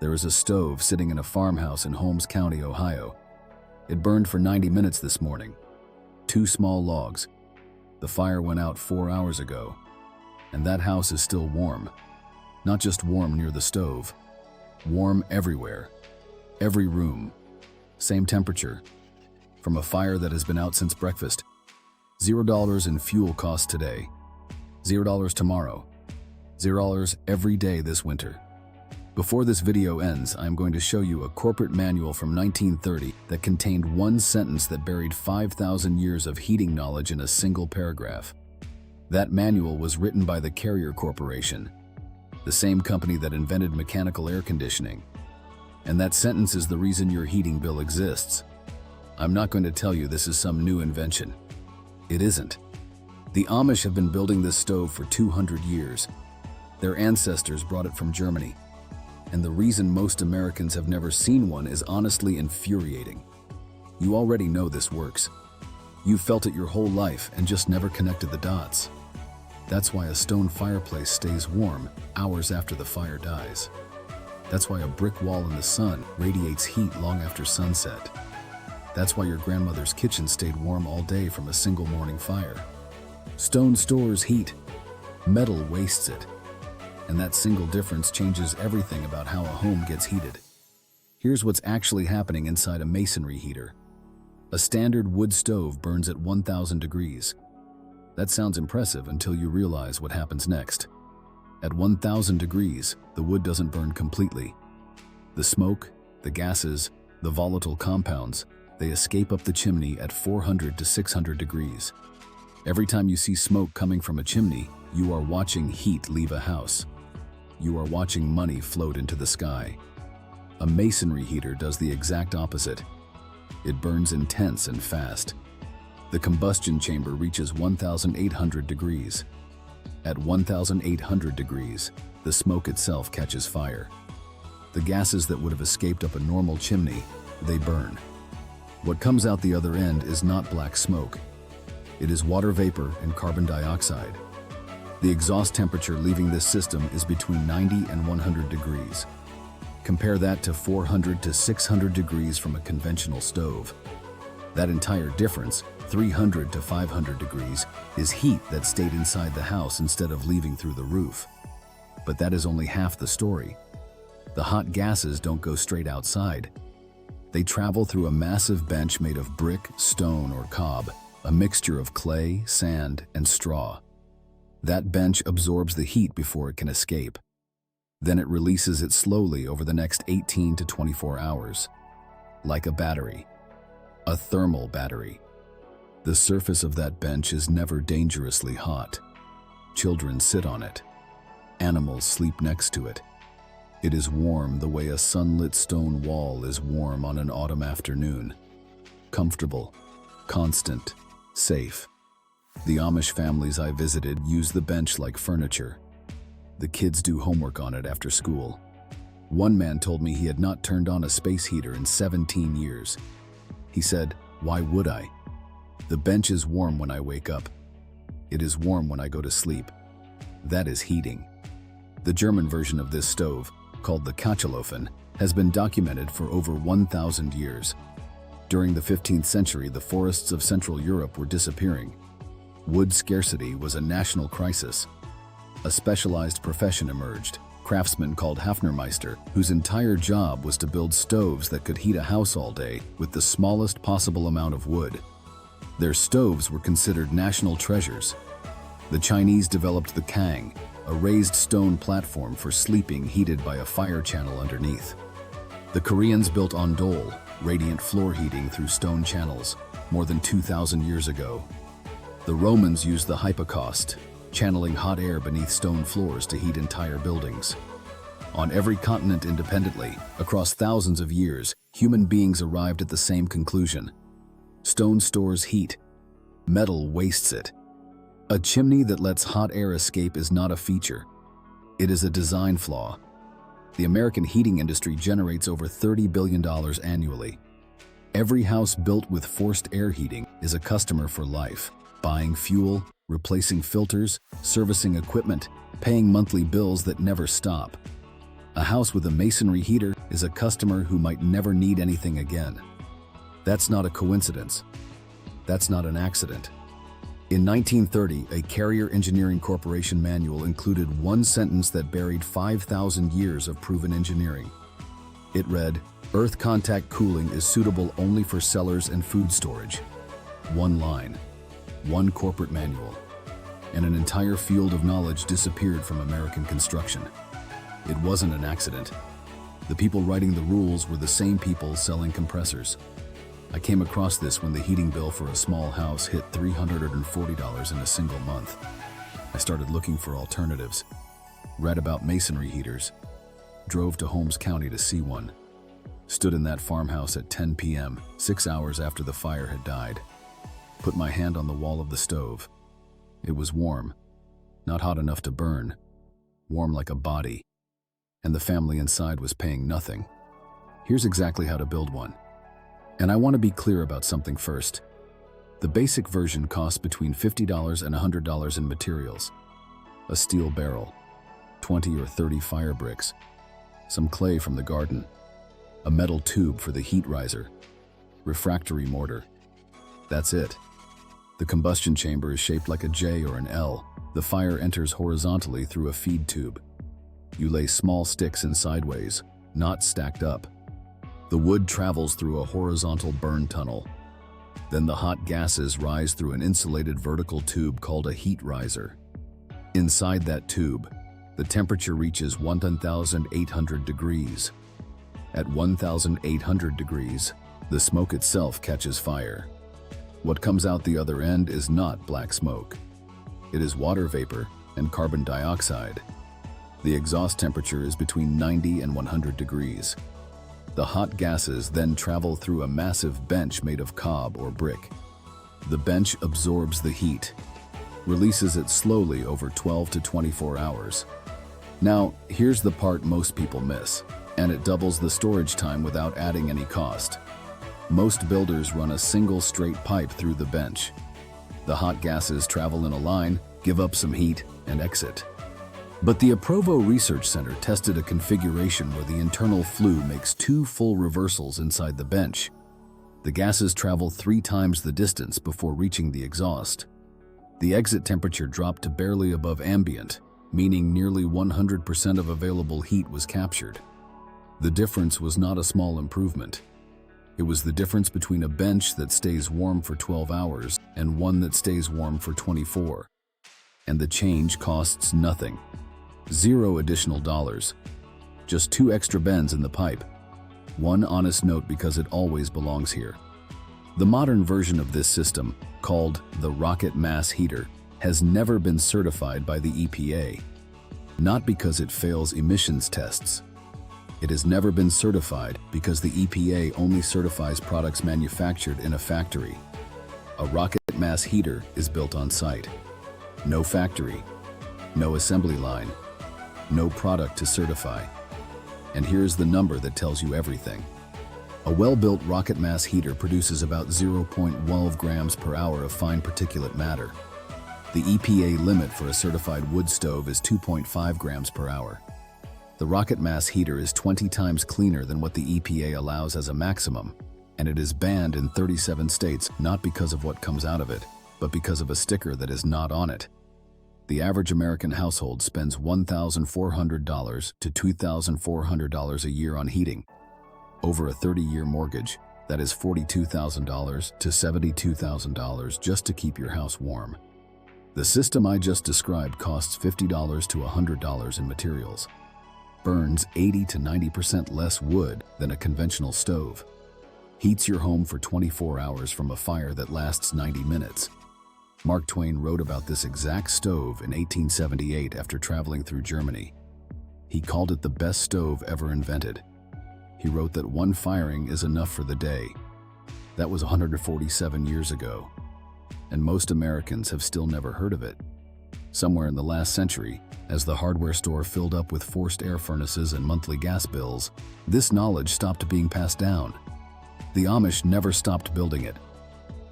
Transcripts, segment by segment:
There is a stove sitting in a farmhouse in Holmes County, Ohio. It burned for 90 minutes this morning. 2 small logs. The fire went out 4 hours ago. And that house is still warm. Not just warm near the stove. Warm everywhere. Every room. Same temperature. From a fire that has been out since breakfast. $0 in fuel costs today. $0 tomorrow. $0 every day this winter. Before this video ends, I am going to show you a corporate manual from 1930 that contained one sentence that buried 5,000 years of heating knowledge in a single paragraph. That manual was written by the Carrier Corporation, the same company that invented mechanical air conditioning. And that sentence is the reason your heating bill exists. I'm not going to tell you this is some new invention. It isn't. The Amish have been building this stove for 200 years. Their ancestors brought it from Germany. And the reason most Americans have never seen one is honestly infuriating. You already know this works. You've felt it your whole life and just never connected the dots. That's why a stone fireplace stays warm hours after the fire dies. That's why a brick wall in the sun radiates heat long after sunset. That's why your grandmother's kitchen stayed warm all day from a single morning fire. Stone stores heat. Metal wastes it. And that single difference changes everything about how a home gets heated. Here's what's actually happening inside a masonry heater. A standard wood stove burns at 1,000 degrees. That sounds impressive until you realize what happens next. At 1,000 degrees, the wood doesn't burn completely. The smoke, the gases, the volatile compounds, they escape up the chimney at 400 to 600 degrees. Every time you see smoke coming from a chimney, you are watching heat leave a house. You are watching money float into the sky. A masonry heater does the exact opposite. It burns intense and fast. The combustion chamber reaches 1,800 degrees. At 1,800 degrees, the smoke itself catches fire. The gases that would have escaped up a normal chimney, they burn. What comes out the other end is not black smoke. It is water vapor and carbon dioxide. The exhaust temperature leaving this system is between 90 and 100 degrees. Compare that to 400 to 600 degrees from a conventional stove. That entire difference, 300 to 500 degrees, is heat that stayed inside the house instead of leaving through the roof. But that is only half the story. The hot gases don't go straight outside. They travel through a massive bench made of brick, stone, or cob, a mixture of clay, sand, and straw. That bench absorbs the heat before it can escape. Then it releases it slowly over the next 18 to 24 hours. Like a battery. A thermal battery. The surface of that bench is never dangerously hot. Children sit on it. Animals sleep next to it. It is warm the way a sunlit stone wall is warm on an autumn afternoon. Comfortable, constant, safe. The Amish families I visited use the bench like furniture. The kids do homework on it after school. One man told me he had not turned on a space heater in 17 years. He said, "Why would I? The bench is warm when I wake up. It is warm when I go to sleep." That is heating. The German version of this stove, called the Kachelofen, has been documented for over 1,000 years. During the 15th century, the forests of Central Europe were disappearing. Wood scarcity was a national crisis. A specialized profession emerged, craftsmen called Hafnermeister, whose entire job was to build stoves that could heat a house all day with the smallest possible amount of wood. Their stoves were considered national treasures. The Chinese developed the Kang, a raised stone platform for sleeping heated by a fire channel underneath. The Koreans built ondol, radiant floor heating through stone channels, more than 2,000 years ago. The Romans used the hypocaust, channeling hot air beneath stone floors to heat entire buildings. On every continent independently, across thousands of years, human beings arrived at the same conclusion. Stone stores heat. Metal wastes it. A chimney that lets hot air escape is not a feature. It is a design flaw. The American heating industry generates over $30 billion annually. Every house built with forced air heating is a customer for life, buying fuel, replacing filters, servicing equipment, paying monthly bills that never stop. A house with a masonry heater is a customer who might never need anything again. That's not a coincidence. That's not an accident. In 1930, a Carrier Engineering Corporation manual included one sentence that buried 5,000 years of proven engineering. It read, "Earth contact cooling is suitable only for cellars and food storage." One line, one corporate manual, and an entire field of knowledge disappeared from American construction. It wasn't an accident. The people writing the rules were the same people selling compressors. I came across this when the heating bill for a small house hit $340 in a single month. I started looking for alternatives, read about masonry heaters, drove to Holmes County to see one, stood in that farmhouse at 10 p.m., 6 hours after the fire had died, put my hand on the wall of the stove. It was warm, not hot enough to burn, warm like a body, and the family inside was paying nothing. Here's exactly how to build one. And I want to be clear about something first. The basic version costs between $50 and $100 in materials. A steel barrel, 20 or 30 fire bricks, some clay from the garden, a metal tube for the heat riser, refractory mortar. That's it. The combustion chamber is shaped like a J or an L. The fire enters horizontally through a feed tube. You lay small sticks in sideways, not stacked up. The wood travels through a horizontal burn tunnel. Then the hot gases rise through an insulated vertical tube called a heat riser. Inside that tube, the temperature reaches 1,800 degrees. At 1,800 degrees, the smoke itself catches fire. What comes out the other end is not black smoke. It is water vapor and carbon dioxide. The exhaust temperature is between 90 and 100 degrees. The hot gases then travel through a massive bench made of cob or brick. The bench absorbs the heat, releases it slowly over 12 to 24 hours. Now, here's the part most people miss, and it doubles the storage time without adding any cost. Most builders run a single straight pipe through the bench. The hot gases travel in a line, give up some heat, and exit. But the Aprovo Research Center tested a configuration where the internal flue makes 2 full reversals inside the bench. The gases travel 3 times the distance before reaching the exhaust. The exit temperature dropped to barely above ambient, meaning nearly 100% of available heat was captured. The difference was not a small improvement. It was the difference between a bench that stays warm for 12 hours and one that stays warm for 24. And the change costs nothing. 0 additional dollars. Just 2 extra bends in the pipe. One honest note because it always belongs here. The modern version of this system, called the Rocket Mass Heater, has never been certified by the EPA. Not because it fails emissions tests. It has never been certified because the EPA only certifies products manufactured in a factory. A Rocket Mass Heater is built on site. No factory, no assembly line, no product to certify. And here's the number that tells you everything. A well-built Rocket Mass Heater produces about 0.12 grams per hour of fine particulate matter. The EPA limit for a certified wood stove is 2.5 grams per hour. The Rocket Mass Heater is 20 times cleaner than what the EPA allows as a maximum, and it is banned in 37 states not because of what comes out of it, but because of a sticker that is not on it. The average American household spends $1,400 to $2,400 a year on heating. Over a 30-year mortgage, that is $42,000 to $72,000 just to keep your house warm. The system I just described costs $50 to $100 in materials, burns 80 to 90% less wood than a conventional stove, heats your home for 24 hours from a fire that lasts 90 minutes. Mark Twain wrote about this exact stove in 1878 after traveling through Germany. He called it the best stove ever invented. He wrote that 1 firing is enough for the day. That was 147 years ago, and most Americans have still never heard of it. Somewhere in the last century, as the hardware store filled up with forced air furnaces and monthly gas bills, this knowledge stopped being passed down. The Amish never stopped building it.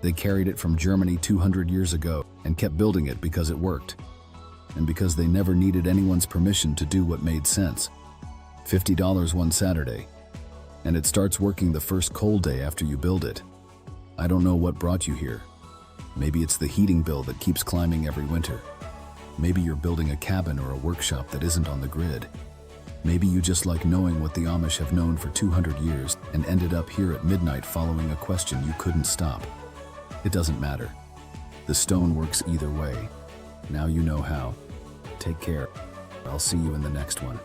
They carried it from Germany 200 years ago and kept building it because it worked, and because they never needed anyone's permission to do what made sense. $50 one Saturday. And it starts working the first cold day after you build it. I don't know what brought you here. Maybe it's the heating bill that keeps climbing every winter. Maybe you're building a cabin or a workshop that isn't on the grid. Maybe you just like knowing what the Amish have known for 200 years and ended up here at midnight following a question you couldn't stop. It doesn't matter. The stone works either way. Now you know how. Take care. I'll see you in the next one.